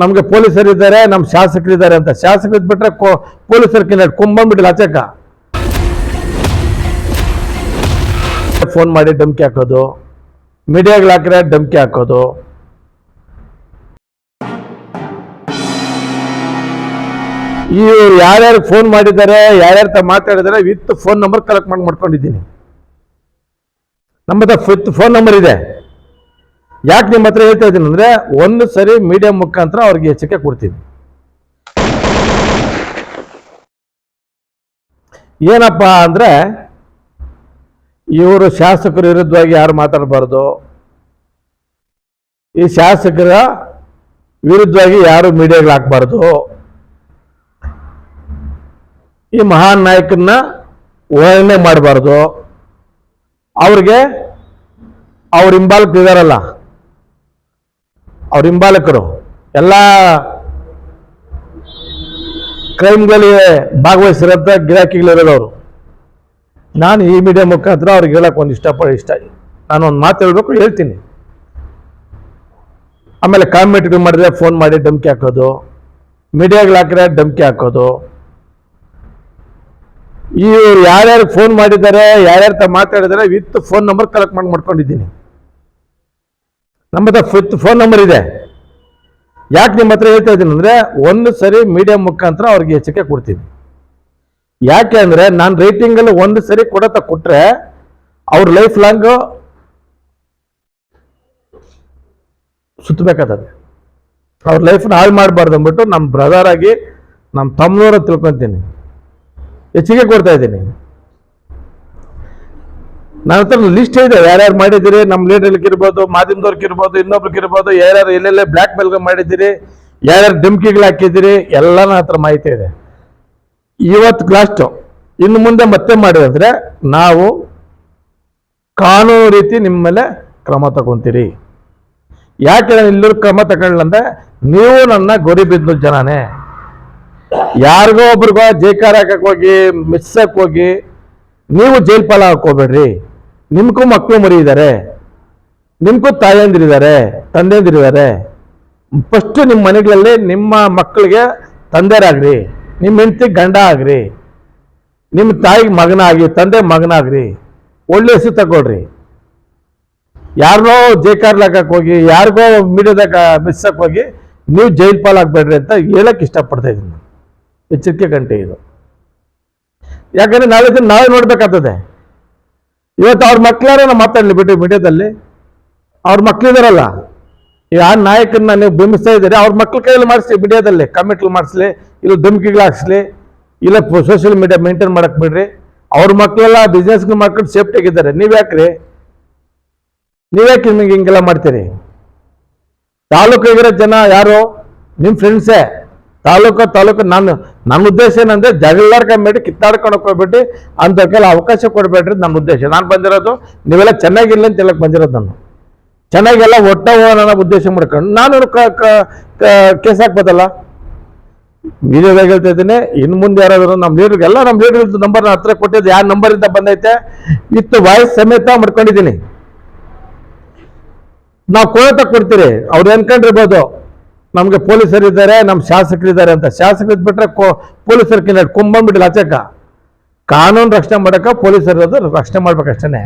ನಮಗೆ ಪೊಲೀಸರಿದ್ದಾರೆ, ನಮ್ಮ ಶಾಸಕರಿದ್ದಾರೆ ಅಂತ. ಶಾಸಕರು ಬಿಟ್ಟರೆ ಪೊಲೀಸರು ಕುಂಬಂಬಿಟ್ಟಿಲ್ಲ ಆಚೆಕ. ಫೋನ್ ಮಾಡಿ ಧಮಕಿ ಹಾಕೋದು, ಮೀಡಿಯಾಗಳು ಹಾಕಿದ್ರೆ ಧಮಕಿ ಹಾಕೋದು. ಇವ್ರು ಯಾರ್ಯಾರು ಫೋನ್ ಮಾಡಿದ್ದಾರೆ, ಯಾರ್ಯಾರ ಮಾತಾಡಿದ್ದಾರೆ ವಿತ್ ಫೋನ್ ನಂಬರ್ ಕಲೆಕ್ಟ್ ಮಾಡ್ಕೊಂಡಿದ್ದೀನಿ. ನಮ್ಮ ಹತ್ರ ಫೋನ್ ನಂಬರ್ ಇದೆ. ಯಾಕೆ ನಿಮ್ಮ ಹತ್ರ ಹೇಳ್ತಾ ಇದ್ದೀನಿ ಅಂದ್ರೆ, ಒಂದು ಸರಿ ಮೀಡಿಯಾ ಮುಖಾಂತರ ಅವ್ರಿಗೆ ಎಚ್ಚರಿಕೆ ಕೊಡ್ತೀನಿ. ಏನಪ್ಪಾ ಅಂದ್ರೆ, ಇವರು ಶಾಸಕರ ವಿರುದ್ಧವಾಗಿ ಯಾರು ಮಾತಾಡಬಾರ್ದು, ಈ ಶಾಸಕರ ವಿರುದ್ಧವಾಗಿ ಯಾರು ಮೀಡಿಯಾಗಳು ಹಾಕಬಾರ್ದು, ಈ ಮಹಾನ್ ನಾಯಕನ್ನ ವರ್ಣನೆ ಮಾಡಬಾರ್ದು, ಅವ್ರಿಗೆ ಅವ್ರ ಹಿಂಬಾಲಕರು ಇದಾರಲ್ಲ, ಅವ್ರ ಹಿಂಬಾಲಕರು ಎಲ್ಲ ಕ್ರೈಮ್ಗಳಿಗೆ ಭಾಗವಹಿಸಿರೋಂಥ ಗಿರಾಕಿಗಳಿರೋದವರು. ನಾನು ಈ ಮೀಡಿಯಾ ಮುಖಾಂತರ ಅವ್ರಿಗೆ ಹೇಳಕ್ಕೆ ನಾನು ಒಂದು ಮಾತು ಹೇಳ್ಬೇಕು, ಹೇಳ್ತೀನಿ. ಆಮೇಲೆ ಕಾಮೆಂಟ್ಗಳು ಮಾಡಿದ್ರೆ ಫೋನ್ ಮಾಡಿ ಧಮಕಿ ಹಾಕೋದು, ಮೀಡಿಯಾಗಳು ಹಾಕಿದ್ರೆ ಧಮಕಿ ಹಾಕೋದು. ಇವ್ರು ಯಾರ್ಯಾರು ಫೋನ್ ಮಾಡಿದ್ದಾರೆ, ಯಾರ್ಯಾರ ಮಾತಾಡಿದ್ದಾರೆ ವಿತ್ ಫೋನ್ ನಂಬರ್ ಕಲೆಕ್ಟ್ ಮಾಡ್ಕೊಂಡಿದ್ದೀನಿ. ನಮ್ಮ ಹತ್ರ ಫೋನ್ ನಂಬರ್ ಇದೆ. ಯಾಕೆ ನಿಮ್ಮ ಹತ್ರ ಹೇಳ್ತಾ ಇದ್ದೀನಿ ಅಂದ್ರೆ, ಒಂದು ಸರಿ ಮೀಡಿಯಾ ಮುಖಾಂತರ ಅವ್ರಿಗೆ ಎಚ್ಚರಿಕೆ ಕೊಡ್ತೀನಿ. ಯಾಕೆ ಅಂದ್ರೆ, ನಾನು ರೇಟಿಂಗಲ್ಲಿ ಒಂದು ಸರಿ ಕೊಟ್ರೆ ಅವ್ರ ಲೈಫ್ ಲಾಂಗ್ ಸುತ್ತಬೇಕಾಗ್ತದೆ. ಅವ್ರ ಲೈಫ್ನ ಹಾಳು ಮಾಡಬಾರ್ದು ಅಂದ್ಬಿಟ್ಟು ನಮ್ಮ ಬ್ರದರ್ ಆಗಿ, ನಮ್ಮ ತಮ್ಮನವ್ರ ತಿಳ್ಕೊತೀನಿ, ಎಚ್ಚರಿಕೆ ಕೊಡ್ತಾ ಇದ್ದೀನಿ. ನನ್ನ ಹತ್ರ ಲಿಸ್ಟ್ ಇದೆ, ಯಾರ್ಯಾರು ಮಾಡಿದ್ದೀರಿ, ನಮ್ಮ ಲೀಡರ್ಗಿರ್ಬೋದು, ಮಾಧ್ಯಮದವ್ರಿಗಿರ್ಬೋದು, ಇನ್ನೊಬ್ರಿಗಿರ್ಬೋದು, ಯಾರ್ಯಾರು ಎಲ್ಲೆಲ್ಲೇ ಬ್ಲ್ಯಾಕ್ ಮೇಲ್ಗೆ ಮಾಡಿದ್ದೀರಿ, ಯಾರ್ಯಾರು ಧಮಕಿಗಳು ಹಾಕಿದ್ದೀರಿ, ಎಲ್ಲ ನನ್ನ ಹತ್ರ ಮಾಹಿತಿ ಇದೆ. ಇವತ್ತು ಲಾಸ್ಟು, ಇನ್ನು ಮುಂದೆ ಮತ್ತೆ ಮಾಡಿದ್ರೆ ನಾವು ಕಾನೂನು ರೀತಿ ನಿಮ್ಮ ಮೇಲೆ ಕ್ರಮ ತಗೊಂತೀರಿ. ಯಾಕೆ ನಾನು ಎಲ್ಲರೂ ಕ್ರಮ ತಗೊಳ್ಳಂದ್ರೆ, ನೀವು ನನ್ನ ಗೌರಿಬಿದನೂರು ಜನನೇ. ಯಾರಿಗೋ ಒಬ್ರಿಗೋ ಜೈಕಾರ ಹಾಕಕ್ಕೆ ಹೋಗಿ, ಮಿಸ್ಸಕ್ಕೆ ಹೋಗಿ ನೀವು ಜೈಲ್ ಪಾಲ ಹಾಕೋಬೇಡ್ರಿ. ನಿಮ್ಗೂ ಮಕ್ಕಳು ಮರಿ ಇದ್ದಾರೆ, ನಿಮ್ಗೂ ತಾಯಂದಿರಿದ್ದಾರೆ, ತಂದೆಯಂದಿರಿದ್ದಾರೆ. ಫಸ್ಟ್ ನಿಮ್ಮ ಮನೆಗಳಲ್ಲಿ ನಿಮ್ಮ ಮಕ್ಕಳಿಗೆ ತಂದೆರಾಗ್ರಿ, ನಿಮ್ಮ ಹೆಂಡತಿ ಗಂಡ ಆಗ್ರಿ, ನಿಮ್ಮ ತಾಯಿಗೆ ಮಗನಾಗಿ, ತಂದೆ ಮಗನಾಗ್ರಿ, ಒಳ್ಳೆ ಹೆಸರು ತಗೊಳ್ರಿ. ಯಾರನ್ನೋ ಜೈಕಾರ್ಲಾಕಕ್ಕೆ ಹೋಗಿ, ಯಾರಿಗೋ ಮೀಡಿಯಾದಾಗ ಮಿಸ್ಸಕ್ಕೆ ಹೋಗಿ ನೀವು ಜೈಲ್ ಪಾಲ್ ಆಗ್ಬೇಡ್ರಿ ಅಂತ ಹೇಳಕ್ಕೆ ಇಷ್ಟಪಡ್ತಾ ಇದ್ದೀನಿ. ಎಚ್ಚರಿಕೆ ಗಂಟೆ ಇದು. ಯಾಕಂದ್ರೆ ನಾವೇ ನೋಡ್ಬೇಕಾಗ್ತದೆ. ಇವತ್ತು ಅವ್ರ ಮಕ್ಕಳಾರ ಮಾತಾಡಲಿ ಬಿಟ್ಟು ಮೀಡಿಯಾದಲ್ಲಿ, ಅವ್ರ ಮಕ್ಕಳಿದಾರಲ್ಲ, ಆ ನಾಯಕನ್ನ ನೀವು ಬಿಂಬಿಸ್ತಾ ಇದ್ದೀರಿ, ಅವ್ರ ಮಕ್ಳ ಕೈಯಲ್ಲಿ ಮಾಡಿಸ್ಲಿ, ಮೀಡಿಯಾದಲ್ಲಿ ಕಮೆಂಟ್ಗಳು ಮಾಡಿಸ್ಲಿ, ಇಲ್ಲ ಧಮಕಿಗಳು ಹಾಕ್ಸ್ಲಿ, ಇಲ್ಲ ಸೋಷಿಯಲ್ ಮೀಡಿಯಾ ಮೇಂಟೈನ್ ಮಾಡಕ್ ಬಿಡ್ರಿ. ಅವ್ರ ಮಕ್ಕಳೆಲ್ಲ ಬಿಸ್ನೆಸ್ಗಳು ಮಾಡ್ಕೊಂಡು ಸೇಫ್ಟಿಯಾಗಿದ್ದಾರೆ. ನೀವ್ಯಾಕೆ ನಿಮಗೆ ಹಿಂಗೆಲ್ಲ ಮಾಡ್ತೀರಿ? ತಾಲೂಕಿಗಿರೋ ಜನ ಯಾರು? ನಿಮ್ಮ ಫ್ರೆಂಡ್ಸೇ. ತಾಲೂಕು ನನ್ನ ಉದ್ದೇಶ ಏನಂದ್ರೆ, ಜಗಳಾಡ್ಕೊಂಡ್ಬೇಡಿ, ಕಿತ್ತಾಡ್ಕೊಂಡು ಹೋಗ್ಬಿಟ್ಟು ಅಂಥಕ್ಕೆಲ್ಲ ಅವಕಾಶ ಕೊಡಬೇಡ್ರಿ. ನನ್ನ ಉದ್ದೇಶ, ನಾನು ಬಂದಿರೋದು ನೀವೆಲ್ಲ ಚೆನ್ನಾಗಿಲ್ಲ ಅಂತ ಹೇಳಕ್ ಬಂದಿರೋದು. ನಾನು ಚೆನ್ನಾಗೆಲ್ಲ ಒಟ್ಟ ಹೋಗೋಣ ಉದ್ದೇಶ ಮಾಡ್ಕೊಂಡು ನಾನು ಕೇಸ್ ಹಾಕ್ಬೋದಲ್ಲ. ಮೀಡಿಯಾದಾಗ ಹೇಳ್ತಾ ಇದ್ದೀನಿ, ಇನ್ನು ಮುಂದೆ ಯಾರಾದ್ರು ನಮ್ಮ ಲೀಡರ್ಗೆಲ್ಲ, ನಮ್ಮ ಲೀಡರ್ ನಂಬರ್ ಹತ್ರ ಕೊಟ್ಟಿದ್ದು, ಯಾವ ನಂಬರಿಂದ ಬಂದೈತೆ ವಿತ್ ವಾಯ್ಸ್ ಸಮೇತ ಮಾಡ್ಕೊಂಡಿದ್ದೀನಿ. ನಾವು ಕೋರ್ಟ ಕೊಡ್ತೀರಿ, ಅವ್ರು ಅನ್ಕೊಂಡಿರ್ಬೋದು ನಮಗೆ ಪೊಲೀಸರಿದ್ದಾರೆ, ನಮ್ಮ ಶಾಸಕರಿದ್ದಾರೆ ಅಂತ. ಶಾಸಕರು ಬಿಟ್ಟರೆ ಪೊಲೀಸರು ಕುಂಬಂಬಿಟ್ಟಿಲ್ಲ ಆಚೆಕ. ಕಾನೂನು ರಕ್ಷಣೆ ಮಾಡೋಕೆ ಪೊಲೀಸರು ರಕ್ಷಣೆ ಮಾಡ್ಬೇಕಷ್ಟೇ.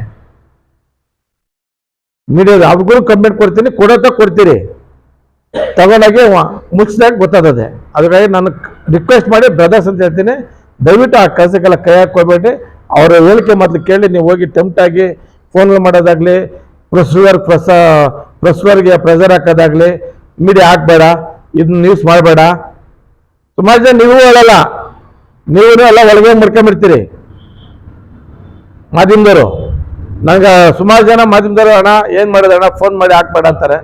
ಮೀಡಿಯಾದ ಅವ್ರಿಗೂ ಕಂಪ್ಲೇಂಟ್ ಕೊಡ್ತೀನಿ, ಕೊಡ್ತೀರಿ, ತಗೊಂಡಾಗಿ ಮುಚ್ಚಿದಾಗ ಗೊತ್ತಾಗದೆ. ಅದಕ್ಕಾಗಿ ನಾನು ರಿಕ್ವೆಸ್ಟ್ ಮಾಡಿ ಬ್ರದರ್ಸ್ ಅಂತ ಹೇಳ್ತೀನಿ, ದಯವಿಟ್ಟು ಆ ಕೆಲಸಕ್ಕೆಲ್ಲ ಕೈ ಹಾಕೋಬೇಡಿ. ಅವರ ಹೇಳಿಕೆ ಮೊದಲು ಕೇಳಿ ನೀವು ಹೋಗಿ ಟೆಂಪ್ಟ್ ಆಗಿ ಫೋನ್ಗಳು ಮಾಡೋದಾಗ್ಲಿ, ಪ್ರೆಸ್ವರ್ಗೆ ಪ್ರೆಸರ್ ಹಾಕೋದಾಗ್ಲಿ, ಮೀಡಿಯಾ ಹಾಕ್ಬೇಡ, ಇದನ್ನ ನ್ಯೂಸ್ ಮಾಡಬೇಡ. ಸುಮಾರು ಜನ ನೀವು ಹೇಳಲ್ಲ, ನೀವು ಎಲ್ಲ ಒಳಗೆ ಮರ್ಕೊಂಬಿಡ್ತೀರಿ ಮಾಧ್ಯಮದವರು. ನಂಗೆ ಸುಮಾರು ಜನ ಮಾಧ್ಯಮದವರು, ಅಣ್ಣ ಏನು ಮಾಡೋದು ಅಣ್ಣ, ಫೋನ್ ಮಾಡಿ ಹಾಕ್ಬೇಡ ಅಂತಾರೆ.